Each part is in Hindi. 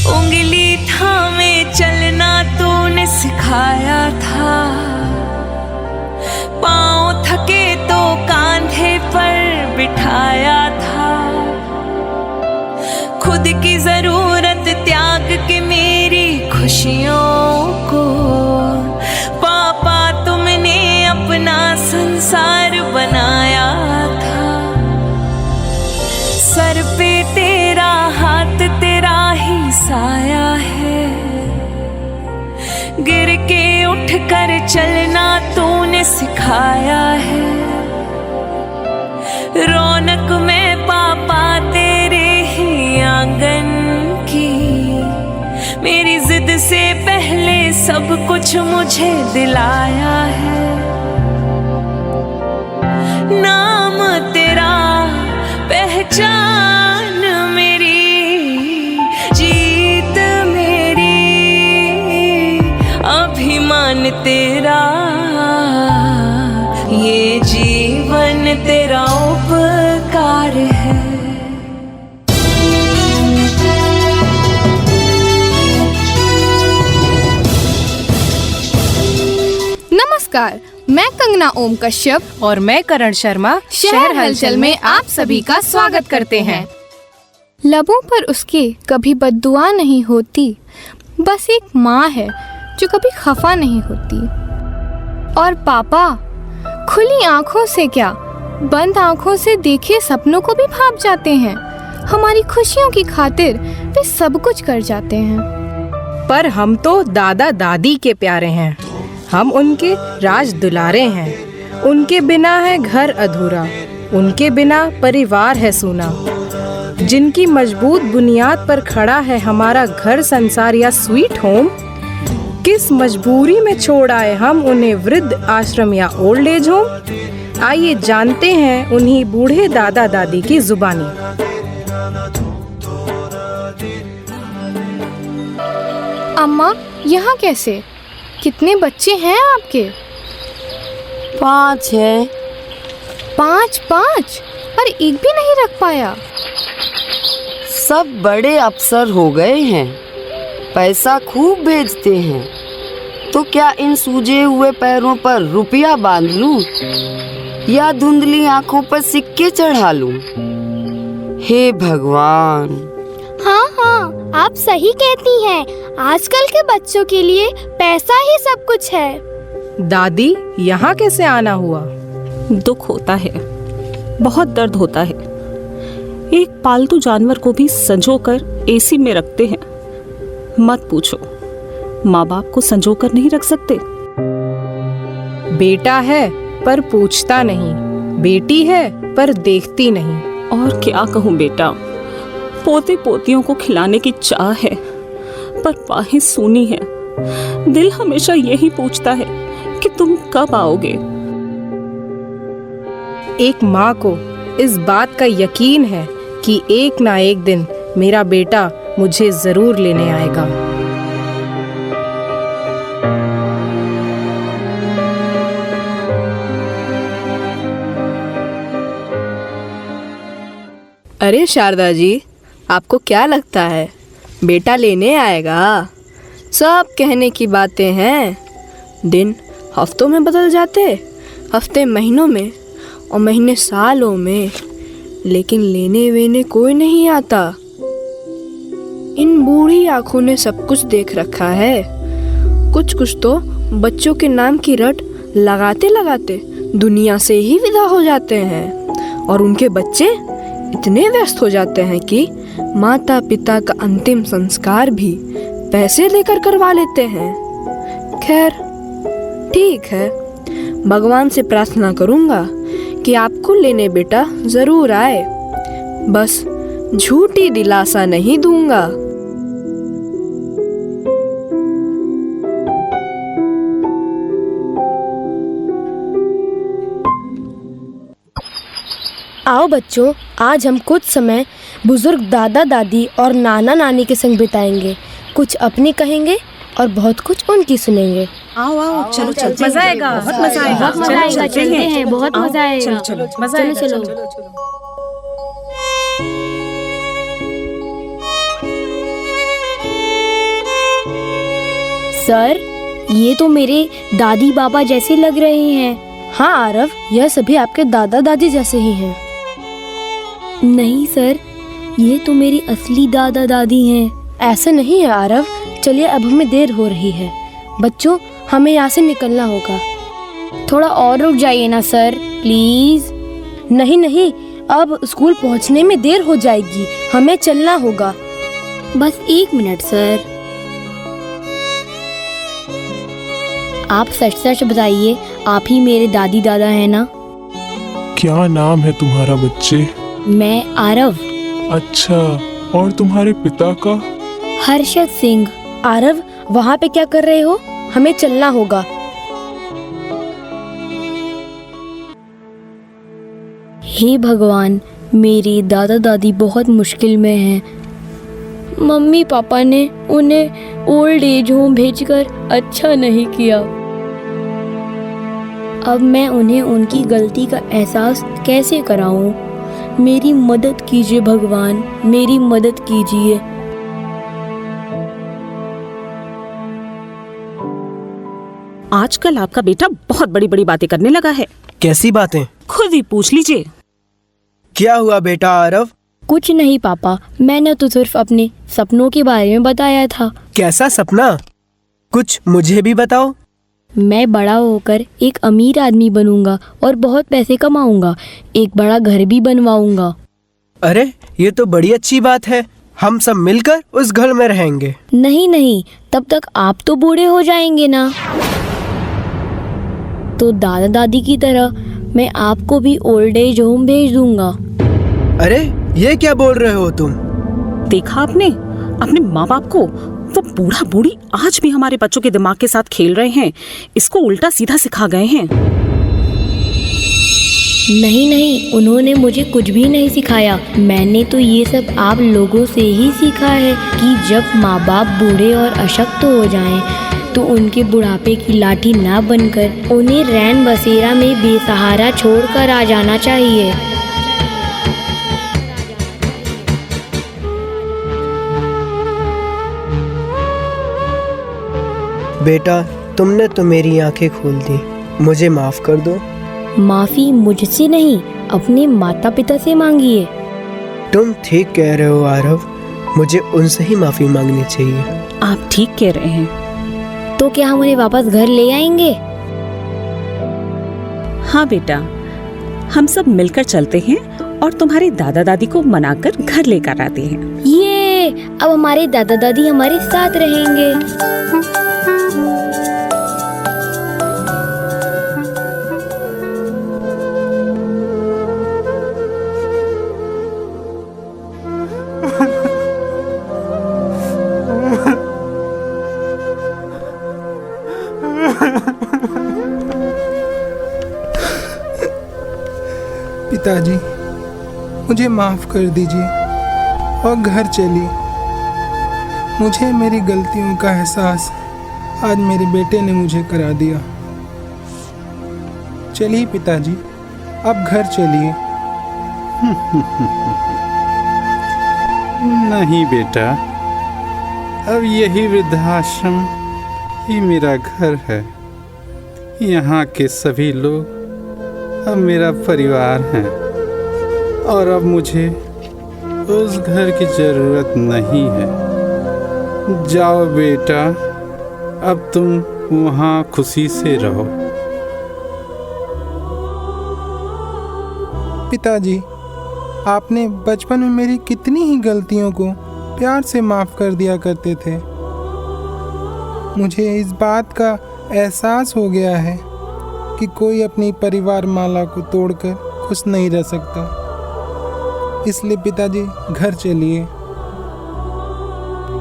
उंगली थामे चलना तूने सिखाया था, पाँव थके तो कांधे पर बिठाया था। खुद की जरूरत त्याग के मेरी खुशियों को पापा तुमने अपना संसार बनाया था। सर पे तेरा हाथ, तेरा ही साया है, गिर के उठ कर चलना तूने सिखाया है। रौनक में पापा तेरे ही आंगन की, मेरी जिद से पहले सब कुछ मुझे दिलाया है। नाम तेरा पहचान मेरी, जीत मेरी, अभिमान तेरा, ये जीवन तेरा उपकार है। नमस्कार, मैं कंगना ओम कश्यप और मैं करण शर्मा शहर हलचल में आप सभी का स्वागत करते हैं। लबों पर उसके कभी बद्दुआ नहीं होती, बस एक माँ है जो कभी खफा नहीं होती। और पापा खुली आंखों से क्या, बंद आंखों से देखे सपनों को भी भाप जाते हैं। हमारी खुशियों की खातिर वे सब कुछ कर जाते हैं। पर हम तो दादा दादी के प्यारे हैं, हम उनके राज दुलारे हैं। उनके बिना है घर अधूरा, उनके बिना परिवार है सूना। जिनकी मजबूत बुनियाद पर खड़ा है हमारा घर संसार या स्वीट होम, किस मजबूरी में छोड़ आए हम उन्हें वृद्ध आश्रम या ओल्ड एज होम। आइए जानते हैं उन्हीं बूढ़े दादा दादी की जुबानी। अम्मा, यहाँ कैसे? कितने बच्चे हैं आपके? 5 है। 5? और एक भी नहीं रख पाया? सब बड़े अफसर हो गए हैं, पैसा खूब भेजते हैं, तो क्या इन सूजे हुए पैरों पर रुपया बांध लूं या धुंधली आंखों पर सिक्के चढ़ा लूं? हे भगवान। हाँ, आप सही कहती हैं। आजकल के बच्चों के लिए पैसा ही सब कुछ है। दादी, यहाँ कैसे आना हुआ? दुख होता है, बहुत दर्द होता है। एक पालतू जानवर को भी संजोकर एसी में रखते हैं। मत पूछो, माँ बाप को संजोकर नहीं रख सकते। बेटा है पर पूछता नहीं, बेटी है पर देखती नहीं। और क्या कहूँ बेटा, पोते पोतियों को खिलाने की चाह है, पर बाहें सूनी है। दिल हमेशा यही पूछता है कि तुम कब आओगे। एक माँ को इस बात का यकीन है कि एक ना एक दिन मेरा बेटा मुझे जरूर लेने आएगा। अरे शारदा जी, आपको क्या लगता है बेटा लेने आएगा? सब कहने की बातें हैं। दिन हफ्तों में बदल जाते, हफ्ते महीनों में और महीने सालों में, लेकिन लेने वेने कोई नहीं आता। इन बूढ़ी आंखों ने सब कुछ देख रखा है। कुछ तो बच्चों के नाम की रट लगाते लगाते दुनिया से ही विदा हो जाते हैं, और उनके बच्चे इतने व्यस्त हो जाते हैं कि माता पिता का अंतिम संस्कार भी पैसे देकर करवा लेते हैं। खैर ठीक है, भगवान से प्रार्थना करूंगा कि आपको लेने बेटा जरूर आए, बस झूठी दिलासा नहीं दूंगा। आओ बच्चों, आज हम कुछ समय बुजुर्ग दादा दादी और नाना नानी के संग बिताएंगे। कुछ अपनी कहेंगे और बहुत कुछ उनकी सुनेंगे। आओ आओ, चलो चलो, मजा आएगा, बहुत मजा आएगा। बहुत मजा आएगा, चलते हैं, बहुत मजा आएगा। चलो मजा आएगा, चलो। सर, ये तो मेरे दादी बाबा जैसे लग रहे हैं। हाँ आरव, यह सभी आपके दादा दादी जैसे ही हैं। नहीं सर, ये तो मेरी असली दादा दादी हैं। ऐसा नहीं है आरव, चलिए अब हमें देर हो रही है। बच्चों, हमें यहाँ से निकलना होगा। थोड़ा और रुक जाइए ना सर, प्लीज। नहीं नहीं, अब स्कूल पहुँचने में देर हो जाएगी, हमें चलना होगा। बस 1 मिनट सर। आप सच सच बताइए, आप ही मेरे दादी दादा हैं ना? क्या नाम है तुम्हारा बच्चे? मैं आरव। अच्छा, और तुम्हारे पिता का? हर्षद सिंह। आरव, वहाँ पे क्या कर रहे हो? हमें चलना होगा। हे भगवान, मेरी दादा दादी बहुत मुश्किल में हैं। मम्मी पापा ने उन्हें ओल्ड एज होम भेजकर अच्छा नहीं किया। अब मैं उन्हें उनकी गलती का एहसास कैसे कराऊं? मेरी मदद कीजिए भगवान, मेरी मदद कीजिए। आजकल आपका बेटा बहुत बड़ी बड़ी बातें करने लगा है। कैसी बातें? खुद ही पूछ लीजिए। क्या हुआ बेटा आरव? कुछ नहीं पापा, मैंने तो सिर्फ अपने सपनों के बारे में बताया था। कैसा सपना? कुछ मुझे भी बताओ। मैं बड़ा होकर एक अमीर आदमी बनूंगा और बहुत पैसे कमाऊंगा, एक बड़ा घर भी बनवाऊंगा। अरे, ये तो बड़ी अच्छी बात है। हम सब मिलकर उस घर में रहेंगे। नहीं नहीं, तब तक आप तो बूढ़े हो जाएंगे ना। तो दादा दादी की तरह मैं आपको भी ओल्ड एज होम भेज दूंगा। अरे, ये क्या बोल रहे हो तुम? देखा आपने अपने माँ बाप को? वो बूढ़ा बूढ़ी आज भी हमारे बच्चों के दिमाग के साथ खेल रहे हैं, इसको उल्टा सीधा सिखा गए हैं। नहीं नहीं, उन्होंने मुझे कुछ भी नहीं सिखाया। मैंने तो ये सब आप लोगों से ही सीखा है कि जब माँ बाप बूढ़े और अशक्त हो जाएं, तो उनके बुढ़ापे की लाठी ना बनकर उन्हें रैन बसेरा में बेसहारा छोड़कर आ जाना चाहिए। बेटा, तुमने तो मेरी आंखें खोल दी। मुझे माफ कर दो। माफी मुझसे नहीं, अपने माता पिता से मांगिए। तुम ठीक कह रहे हो आरव, मुझे उनसे ही माफी मांगनी चाहिए। आप ठीक कह रहे हैं। तो क्या हम उन्हें वापस घर ले आएंगे? हाँ बेटा, हम सब मिलकर चलते हैं और तुम्हारे दादा दादी को मनाकर घर लेकर आते हैं। ये अब हमारे दादा दादी हमारे साथ रहेंगे। पिताजी, मुझे माफ कर दीजिए और घर चलिए। मुझे मेरी गलतियों का एहसास आज मेरे बेटे ने मुझे करा दिया। चलिए पिताजी, अब घर चलिए। नहीं बेटा, अब यही वृद्धाश्रम ही मेरा घर है। यहाँ के सभी लोग अब मेरा परिवार हैं और अब मुझे उस घर की ज़रूरत नहीं है। जाओ बेटा, अब तुम वहाँ खुशी से रहो। पिताजी, आपने बचपन में मेरी कितनी ही गलतियों को प्यार से माफ कर दिया करते थे। मुझे इस बात का एहसास हो गया है कि कोई अपनी परिवार माला को तोड़कर खुश नहीं रह सकता। इसलिए पिताजी, घर चलिए।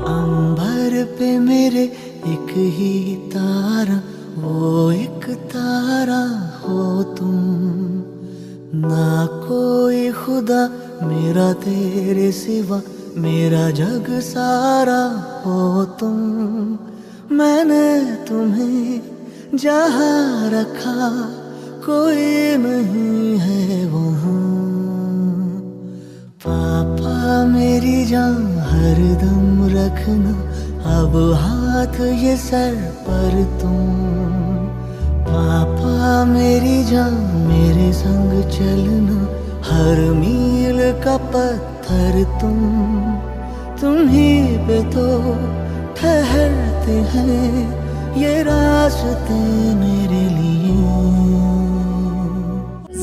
अंबर पे मेरे एक ही तारा, वो एक तारा हो तुम। ना कोई खुदा मेरा तेरे सिवा, मेरा जग सारा हो तुम। मैंने तुम्हें जहाँ रखा कोई नहीं है वहाँ, पापा मेरी जान हरदम रखना, अब हाथ ये सर पर तुम। पापा मेरी जान मेरे संग चलना, हर मील का पत्थर तुम ही पे तो ठहरते हैं ये रास्ते मेरे लिए।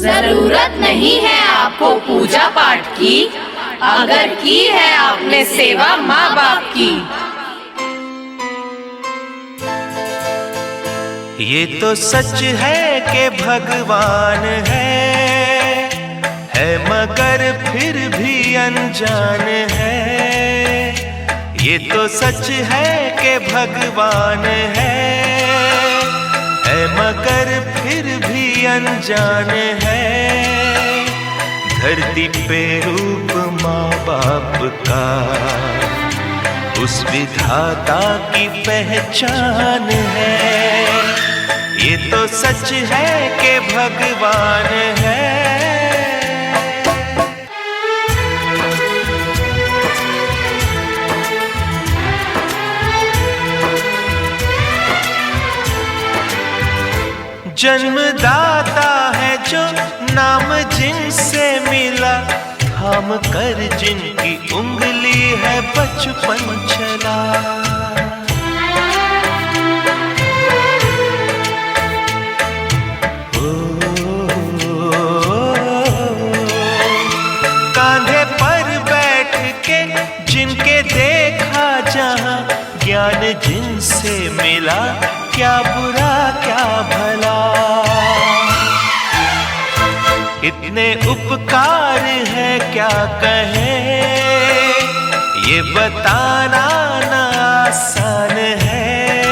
जरूरत नहीं है आपको पूजा पाठ की, अगर की है आपने सेवा माँ बाप की। ये तो सच है कि भगवान है मगर फिर भी अनजान है। ये तो सच है कि भगवान है मगर फिर भी अनजान है। धरती पे रूप माँ बाप का उस विधाता की पहचान है। ये तो सच है कि भगवान है। जन्मदाता है जो नाम जिनसे मिला, थाम कर जिनकी उंगली है बचपन चला। कांधे पर बैठ के जिनके देखा जहां, ज्ञान जिनसे मिला क्या बुरा क्या भला। इतने उपकार है क्या कहें, ये बताना ना आसान है।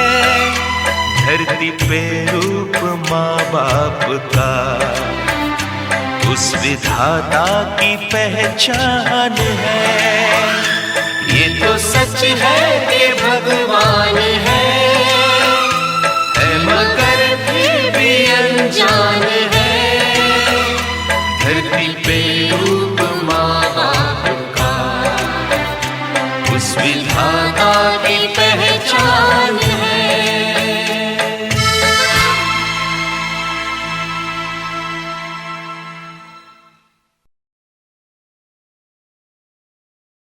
धरती पे रूप माँ बाप का उस विधाता की पहचान है। ये तो सच है कि भगवान है मगर फिर भी अनजान